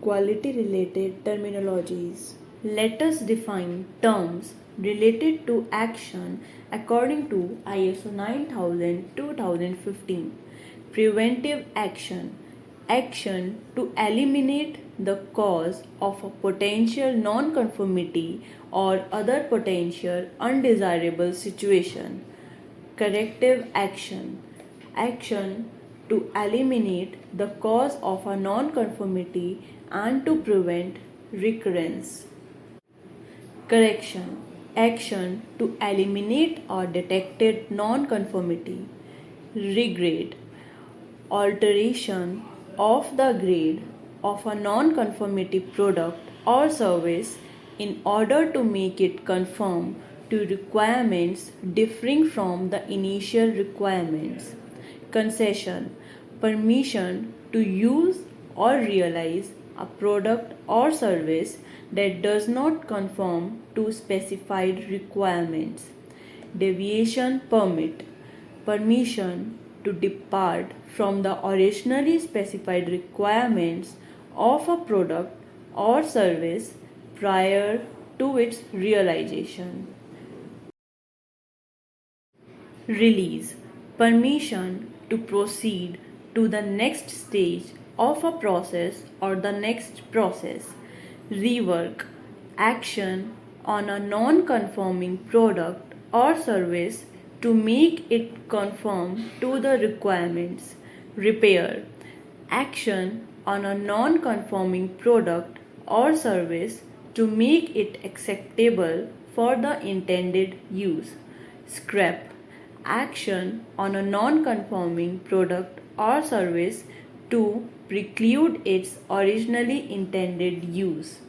quality related terminologies. Let us define terms related to action according to ISO 9000:2015. Preventive action. Action to eliminate the cause of a potential nonconformity or other potential undesirable situation. Corrective action. Action to eliminate the cause of a nonconformity and to prevent recurrence. Correction. Action to eliminate a detected nonconformity. Regrade. Alteration of the grade of a nonconformity product or service in order to make it conform to requirements differing from the initial requirements. Concession. Permission to use or realize a product or service that does not conform to specified requirements. Deviation permit. Permission to depart from the originally specified requirements of a product or service prior to its realization. Release. Permission to proceed to the next stage of a process or the next process. Rework. Action on a non-conforming product or service to make it conform to the requirements. Repair. Action on a non-conforming product or service to make it acceptable for the intended use. Scrap. Action on a non-conforming product or service to preclude its originally intended use.